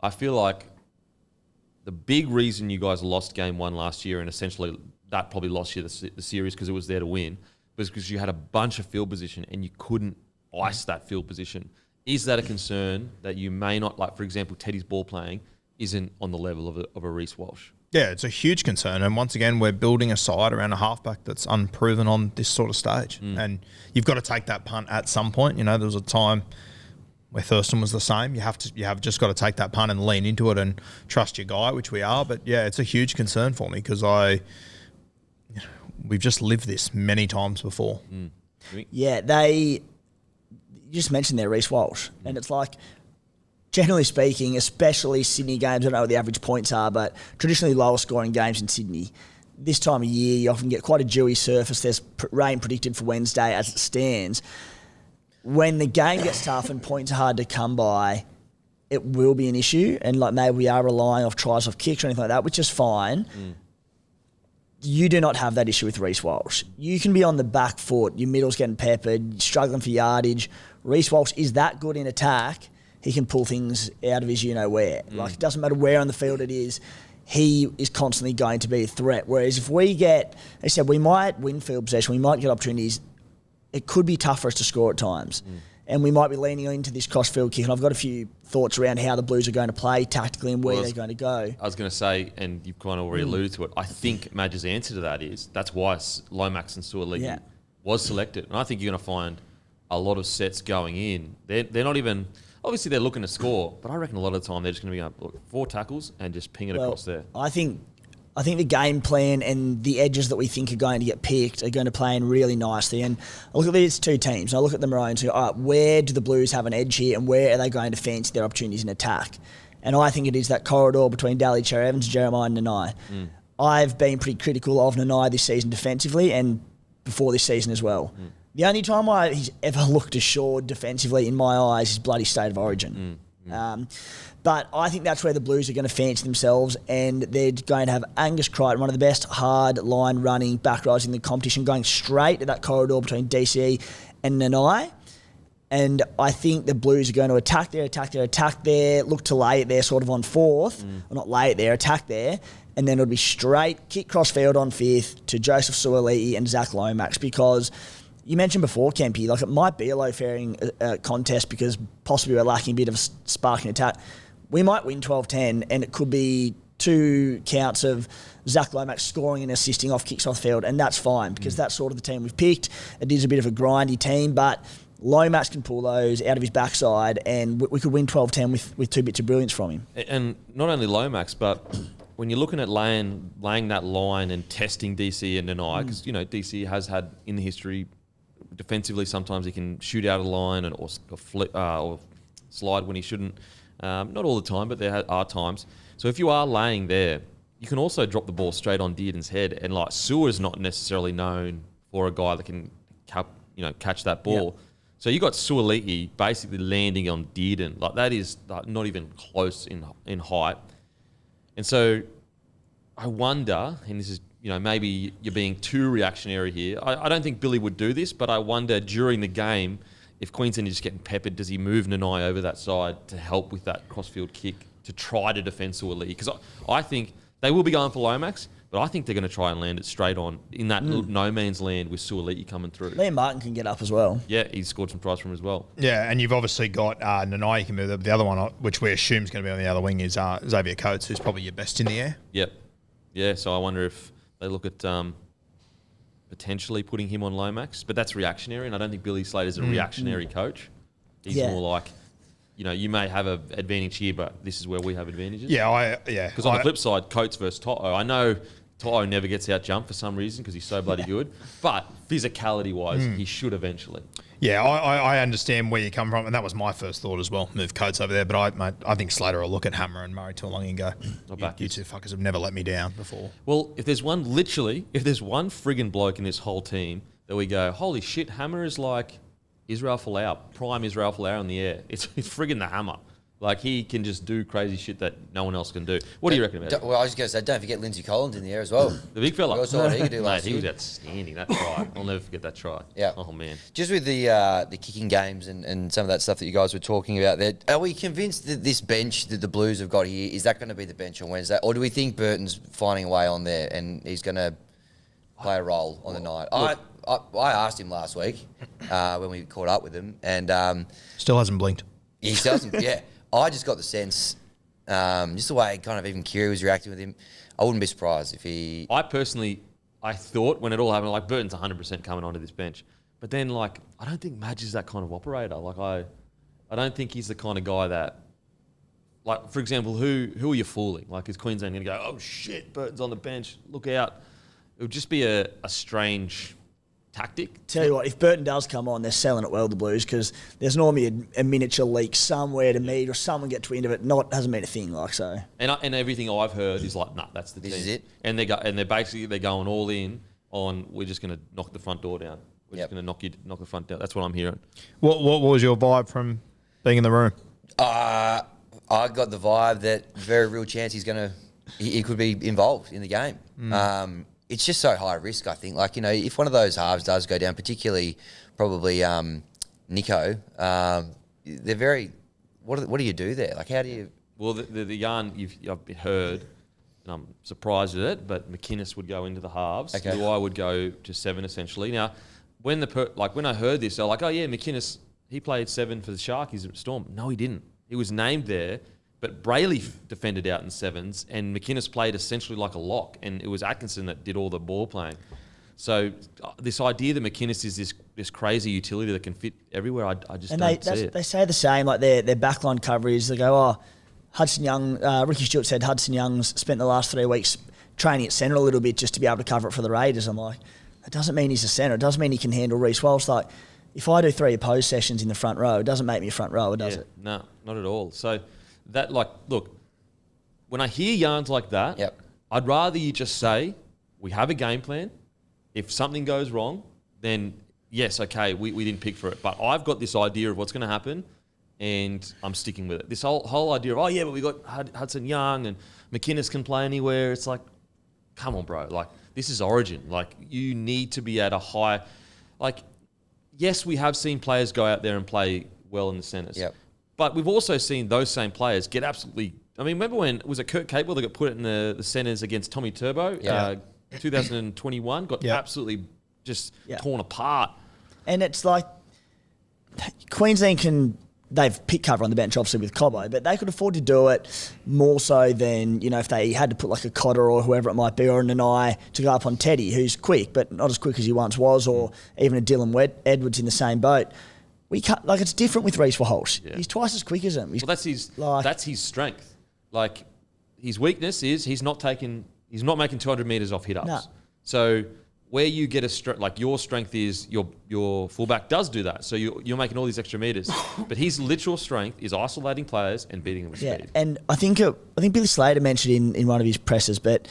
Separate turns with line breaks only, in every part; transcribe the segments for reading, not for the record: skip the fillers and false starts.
I feel like the big reason you guys lost game 1 last year, and essentially that probably lost you the series because it was there to win, was because you had a bunch of field position and you couldn't ice that field position. Is that a concern that you may not, like, for example, Teddy's ball playing isn't on the level of a Reece Walsh?
Yeah, it's a huge concern. And once again, we're building a side around a halfback that's unproven on this sort of stage. And you've got to take that punt at some point. You know, there was a time where Thurston was the same. You have just got to take that punt and lean into it and trust your guy, which we are. But yeah, it's a huge concern for me because we've just lived this many times before.
Yeah, you just mentioned there Reece Walsh, and it's like, generally speaking, especially Sydney games, I don't know what the average points are, but traditionally lower scoring games in Sydney. This time of year, you often get quite a dewy surface. There's rain predicted for Wednesday as it stands. When the game gets tough and points are hard to come by, it will be an issue. And like maybe we are relying off tries off kicks or anything like that, which is fine. You do not have that issue with Reece Walsh. You can be on the back foot, your middle's getting peppered, struggling for yardage. Reece Walsh is that good in attack. He can pull things out of his you-know-where. Like, it doesn't matter where on the field it is, he is constantly going to be a threat. Whereas if we get, I said, we might win field possession, we might get opportunities, it could be tough for us to score at times. And we might be leaning into this cross-field kick. And I've got a few thoughts around how the Blues are going to play tactically and where they're going to go.
I was going to say, and you've kind of already alluded to it, I think Madge's answer to that is that's why Lomax and Suaalii was selected. And I think you're going to find a lot of sets going in. They're not even... Obviously, they're looking to score, but I reckon a lot of the time they're just going to be going 4 tackles and just ping it across there.
I think the game plan and the edges that we think are going to get picked are going to play in really nicely. And I look at these two teams, and I look at the Maroons and go, all right, where do the Blues have an edge here, and where are they going to fancy their opportunities in attack? And I think it is that corridor between Daly, Cherry Evans, Jeremiah and Nanai. I've been pretty critical of Nanai this season defensively and before this season as well. The only time he's ever looked assured defensively in my eyes is bloody State of Origin. But I think that's where the Blues are going to fancy themselves, and they're going to have Angus Crichton, one of the best hard line running back rows in the competition, going straight to that corridor between DCE and Nanai. And I think the Blues are going to attack there, look to lay it there sort of on 4th, or not lay it there, attack there, and then it'll be straight kick cross field on 5th to Joseph Suaalii and Zach Lomax, because you mentioned before, Kempy, like it might be a low-faring contest because possibly we're lacking a bit of spark in attack. We might win 12-10, and it could be 2 counts of Zach Lomax scoring and assisting off kicks off the field, and that's fine because that's sort of the team we've picked. It is a bit of a grindy team, but Lomax can pull those out of his backside, and we could win 12-10 with 2 bits of brilliance from him.
And not only Lomax, but when you're looking at laying that line and testing DC and Nanai, because DC has had in the history defensively, sometimes he can shoot out of the line or flip or slide when he shouldn't. Not all the time, but there are times. So if you are laying there, you can also drop the ball straight on Dearden's head. And like Sewer's not necessarily known for a guy that can catch that ball. Yep. So you got Suaalii basically landing on Dearden. Like that is not even close in height. And so I wonder, and this is maybe you're being too reactionary here. I don't think Billy would do this, but I wonder during the game, if Queensland is just getting peppered, does he move Nanai over that side to help with that crossfield kick to try to defend Suaalii? Because I think they will be going for Lomax, but I think they're going to try and land it straight on in that no man's land with Suaalii coming through.
Liam Martin can get up as well.
Yeah, he's scored some tries from him as well.
Yeah, and you've obviously got Nanai you can move. The other one, which we assume is going to be on the other wing, is Xavier Coates, who's probably your best in the air.
Yep. Yeah, so I wonder if they look at potentially putting him on Lomax, but that's reactionary, and I don't think Billy Slater's a reactionary coach. He's more like, you may have an advantage here, but this is where we have advantages.
Yeah,
Because on the flip side, Coates versus To'o, I know To'o never gets out jumped for some reason because he's so bloody good, but physicality-wise, he should eventually.
Yeah, I understand where you come from, and that was my first thought as well, move Coates over there, but I think Slater will look at Hammer and Murray Tuilagi and go, you two fuckers have never let me down before.
Well, if there's one friggin' bloke in this whole team that we go, holy shit, Hammer is like Israel Folau, prime Israel Folau in the air. It's friggin' the Hammer. Like, he can just do crazy shit that no one else can do. What do you reckon about it?
Well, I was just going to say, don't forget Lindsay Collins in the air as well.
The big fella.
We saw what he could do
Mate,
last
he was
year.
outstanding, that try. I'll never forget that try.
Yeah.
Oh, man.
Just with the kicking games and some of that stuff that you guys were talking about there, are we convinced that this bench that the Blues have got here, is that going to be the bench on Wednesday? Or do we think Burton's finding a way on there and he's going to play a role on the night? I asked him last week when we caught up with him, and
Still hasn't blinked.
he doesn't. Yeah, I just got the sense, just the way kind of even Kiri was reacting with him, I wouldn't be surprised if he.
I thought when it all happened, like, Burton's 100% coming onto this bench. But then, like, I don't think Madge is that kind of operator. Like, I don't think he's the kind of guy that, like, for example, who are you fooling? Like, is Queensland going to go, oh, shit, Burton's on the bench, look out. It would just be a strange tactic.
Tell you what, if Burton does come on, they're selling it well, the Blues, because there's normally a miniature leak somewhere to meet or someone gets wind of it. Hasn't been a thing, like, so.
And everything I've heard is like, nah, that's the team.
This is it.
And they're going all in on, we're just going to knock the front door down. We're just going to knock the front down. That's what I'm hearing.
What was your vibe from being in the room?
I got the vibe that very real chance he could be involved in the game. It's just so high risk, I think. Like, if one of those halves does go down, particularly probably Nico, they're very. What do you do there? Like, how do you?
Well, the yarn I've heard, and I'm surprised at it, but McInnes would go into the halves.
Okay.
Luai would go to 7 essentially. Now, when I heard this, they're like, oh yeah, McInnes, he played 7 for the Sharkies at Storm. No, he didn't. He was named there. But Brayley defended out in 7s, and McInnes played essentially like a lock, and it was Atkinson that did all the ball playing. So this idea that McInnes is this crazy utility that can fit everywhere, I just don't see it.
They say the same, like their backline coverage. They go, Hudson Young, Ricky Stewart said Hudson Young's spent the last 3 weeks training at centre a little bit just to be able to cover it for the Raiders. I'm like, that doesn't mean he's a centre. It doesn't mean he can handle Reece Walsh. Like, if I do 3 opposed sessions in the front row, it doesn't make me a front rower, does it?
No, not at all. So that, like, look, when I hear yarns like that, I'd rather you just say, we have a game plan. If something goes wrong, then yes, okay, we didn't pick for it. But I've got this idea of what's going to happen, and I'm sticking with it. This whole idea of, oh yeah, but we got Hudson Young and McInnes can play anywhere. It's like, come on, bro. Like, this is Origin. Like, you need to be at a high, like, yes, we have seen players go out there and play well in the centres.
Yep.
But we've also seen those same players get absolutely. I mean, remember when was it Kurt Capewell that got put in the centres against Tommy Turbo? 2021 got absolutely just torn apart.
And it's like Queensland they've picked cover on the bench obviously with Cobbo, but they could afford to do it more so than, if they had to put like a Cotter or whoever it might be, or a Nanai to go up on Teddy, who's quick but not as quick as he once was, or even a Dylan Edwards in the same boat. We can't, like, it's different with Reece Walsh. Yeah. He's twice as quick as him.
Well, that's his strength. Like, his weakness is he's not making 200 metres off hit-ups.
No.
So where you get your strength is your fullback does do that. So you're making all these extra metres. But his literal strength is isolating players and beating them with speed.
And I think Billy Slater mentioned in one of his presses, but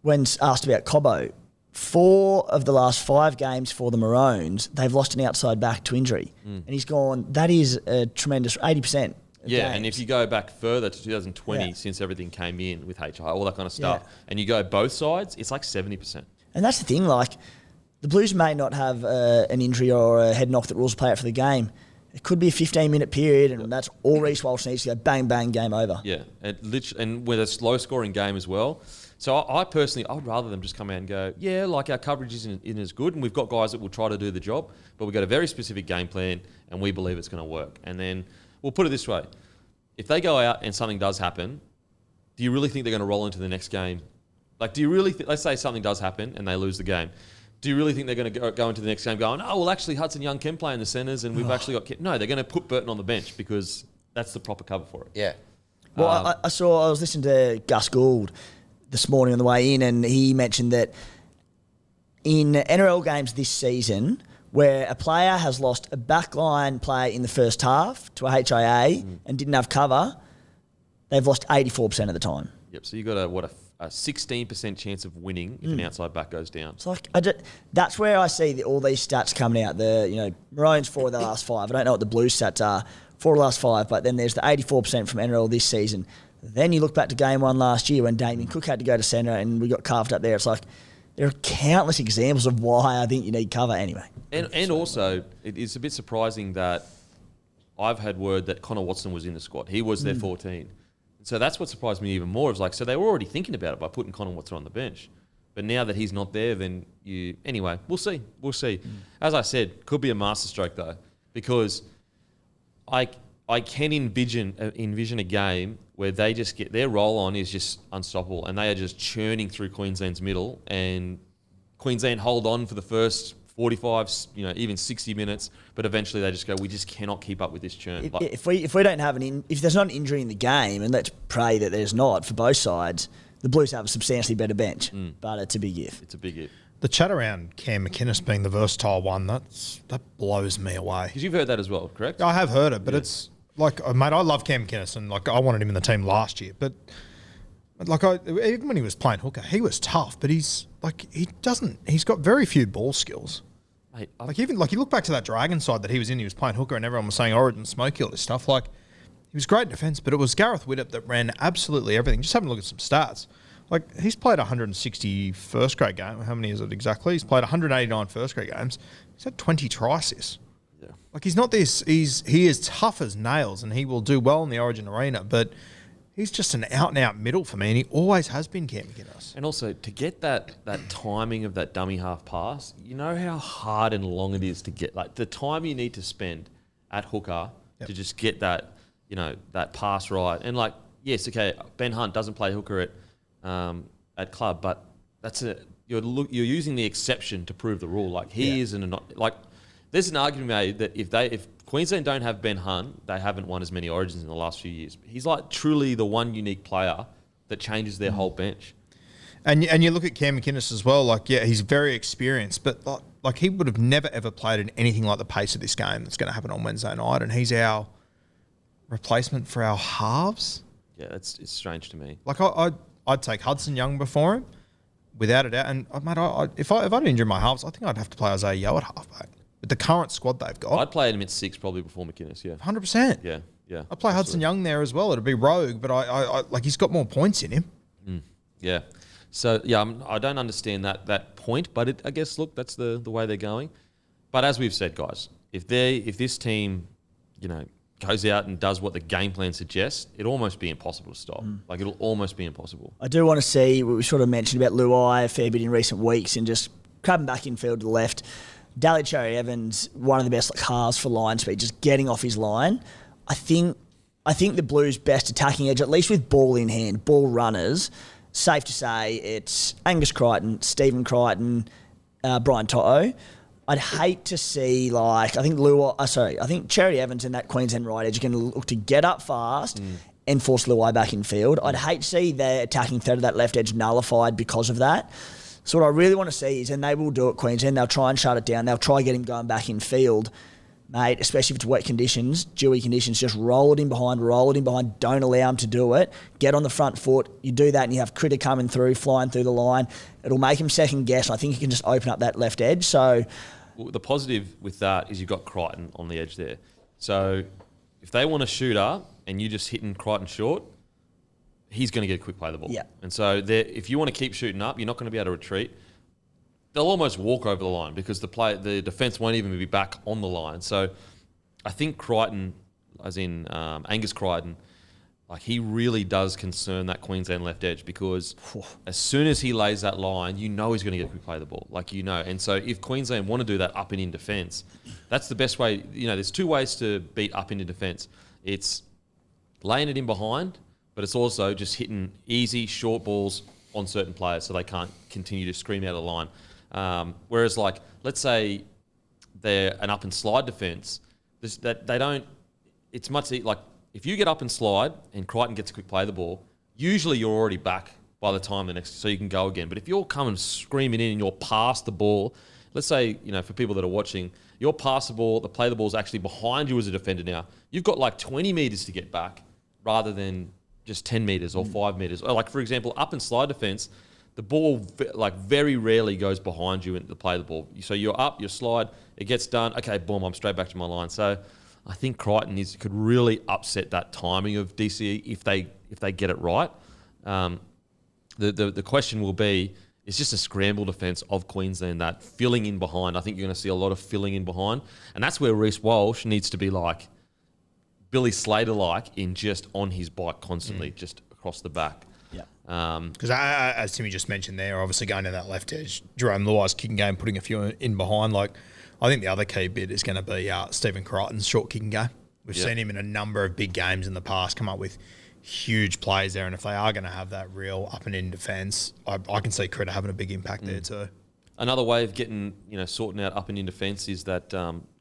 when asked about Cobbo, 4 of the last 5 games for the Maroons, they've lost an outside back to injury. And he's gone, that is a tremendous 80%.
Yeah,
games.
and if you go back further to 2020, since everything came in with HI, all that kind of stuff, and you go both sides, it's like 70%.
And that's the thing, like, the Blues may not have an injury or a head knock that rules play out for the game. It could be a 15-minute period, and that's all Reece Walsh needs to go bang, bang, game over.
Yeah, and with a slow-scoring game as well. So I personally, I would rather them just come out and go, yeah, like, our coverage isn't as good, and we've got guys that will try to do the job, but we've got a very specific game plan, and we believe it's going to work. And then we'll put it this way. If they go out and something does happen, do you really think they're going to roll into the next game? Like, do you really let's say something does happen and they lose the game. Do you really think they're going to go into the next game going, oh, well, actually, Hudson Young can play in the centres and we've actually got... No, they're going to put Burton on the bench because that's the proper cover for it.
Yeah.
Well, I was listening to Gus Gould this morning on the way in, and he mentioned that in NRL games this season, where a player has lost a backline player in the first half to a HIA and didn't have cover, they've lost 84% of the time.
Yep, so you've got a 16% chance of winning if an outside back goes down.
It's like, that's where I see all these stats coming out. The Maroons 4 of the last 5. I don't know what the Blues stats are. 4 of the last 5, but then there's the 84% from NRL this season. Then you look back to game 1 last year when Damien Cook had to go to centre and we got carved up there. It's like there are countless examples of why I think you need cover anyway.
And also, it is a bit surprising that I've had word that Connor Watson was in the squad. He was their 14. So that's what surprised me even more. It was like, so they were already thinking about it by putting Connor Watson on the bench. But now that he's not there, then anyway, we'll see. We'll see. As I said, could be a masterstroke though, because I can envision a game where they just get their roll on is just unstoppable, and they are just churning through Queensland's middle, and Queensland hold on for the first 45, even 60 minutes, but eventually they just go, we just cannot keep up with this churn.
If we don't have if there's not an injury in the game, and let's pray that there's not for both sides, the Blues have a substantially better bench, but it's a big if.
It's a big if.
The chat around Cam McInnes being the versatile one, that blows me away.
Because you've heard that as well, correct?
I have heard it, but it's like, mate, I love Cam McInnes, and like I wanted him in the team last year, but like even when he was playing hooker, he was tough, but he's got very few ball skills.
Mate,
you look back to that Dragon side that he was in, he was playing hooker, and everyone was saying Origin Smokey, all this stuff. Like, he was great in defence, but it was Gareth Widdop that ran absolutely everything. Just having a look at some stats. Like, he's played 160 first grade games. How many is it exactly? He's played 189 first grade games. He's had 20 try assists.
Yeah.
Like, he's not this. He is tough as nails, and he will do well in the Origin arena, but he's just an out-and-out middle for me, and he always has been, Cam McInnes.
And also, to get that timing of that dummy half pass, you know how hard and long it is to get, like, the time you need to spend at hooker to just get that, that pass right. And, like, yes, okay, Ben Hunt doesn't play hooker at club, but you're using the exception to prove the rule. Like, he isn't like, there's an argument made that if Queensland don't have Ben Hunt, they haven't won as many Origins in the last few years. He's like truly the one unique player that changes their whole bench.
And you look at Cam McInnes as well. Like, yeah, he's very experienced, but like he would have never ever played in anything like the pace of this game that's going to happen on Wednesday night. And he's our replacement for our halves.
Yeah, it's strange to me.
Like, I'd take Hudson Young before him, without a doubt. And mate, if I'd injure my halves, I think I'd have to play Isaiah Yeo at halfback. With the current squad they've got,
I'd play him at 6 probably before McInnes. Yeah,
100%.
Yeah.
I'd play Hudson Young there as well. It'd be rogue, but I like he's got more points in him.
Yeah. So yeah, I don't understand that point, but I guess look, that's the way they're going. But as we've said, guys, if this team, goes out and does what the game plan suggests, it'll almost be impossible to stop. Like, it'll almost be impossible.
I do want to see what we sort of mentioned about Luai a fair bit in recent weeks, and just crabbing back infield to the left. Daly Cherry Evans, one of the best halves for line speed, just getting off his line. I think the Blues' best attacking edge, at least with ball in hand, ball runners, safe to say it's Angus Crichton, Stephen Crichton, Brian To'o. I'd hate to see, I think Cherry Evans and that Queensland right edge are going to look to get up fast and force Luai back in field. I'd hate to see their attacking third of that left edge nullified because of that. So what I really want to see is, and they will do it, Queensland, they'll try and shut it down. They'll try get him going back in field, mate, especially if it's wet conditions, dewy conditions, just roll it in behind, don't allow him to do it. Get on the front foot. You do that and you have Critter coming through, flying through the line. It'll make him second guess. I think he can just open up that left edge. So
the positive with that is you've got Crichton on the edge there. So if they want to shoot up and you're just hitting Crichton short, he's going to get a quick play of the ball.
Yeah.
And so if you want to keep shooting up, you're not going to be able to retreat. They'll almost walk over the line because the defence won't even be back on the line. So I think Crichton, as in Angus Crichton, like, he really does concern that Queensland left edge, because as soon as he lays that line, he's going to get a quick play of the ball. And so if Queensland want to do that up and in defence, that's the best way. There's two ways to beat up into defence. It's laying it in behind, but it's also just hitting easy, short balls on certain players so they can't continue to scream out of the line. Whereas, let's say they're an up and slide defence, it's much if you get up and slide and Crichton gets a quick play of the ball, usually you're already back by the time so you can go again. But if you're coming screaming in and you're past the ball, let's say, for people that are watching, you're past the ball, the play of the ball is actually behind you as a defender now. You've got 20 metres to get back rather than just 10 metres or 5 metres. Or for example, up and slide defence, the ball very rarely goes behind you in the play of the ball. So you're up, you slide, it gets done. Okay, boom, I'm straight back to my line. So I think Crichton could really upset that timing of DCE if they get it right. The question will be, it's just a scramble defence of Queensland, that filling in behind. I think you're going to see a lot of filling in behind. And that's where Reece Walsh needs to be like Billy Slater-like in just on his bike constantly, just across the back.
Because as Timmy just mentioned there, obviously going to that left edge, Jerome Luai's kicking game, putting a few in behind. Like, I think the other key bit is going to be Stephen Crichton's short kicking game. We've seen him in a number of big games in the past come up with huge plays there, and if they are going to have that real up and in defence, I can see Critter having a big impact there too.
Another way of getting, sorting out up and in defence is that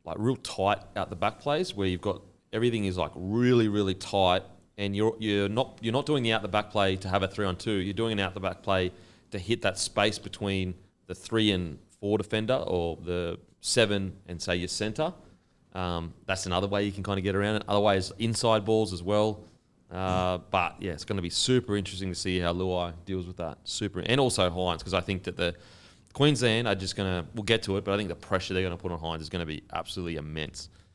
like real tight out the back plays where you've got everything is like really, really tight, and you're not doing the out the back play to have a 3-on-2. You're doing an out the back play to hit that space between the 3 and 4 defender or the 7 and say your centre. That's another way you can kind of get around it. Other ways, inside balls as well. But yeah, it's going to be super interesting to see how Luai deals with that. And also Hines, because I think that the Queensland are just we'll get to it, but I think the pressure they're going to put on Hines is going to be absolutely immense.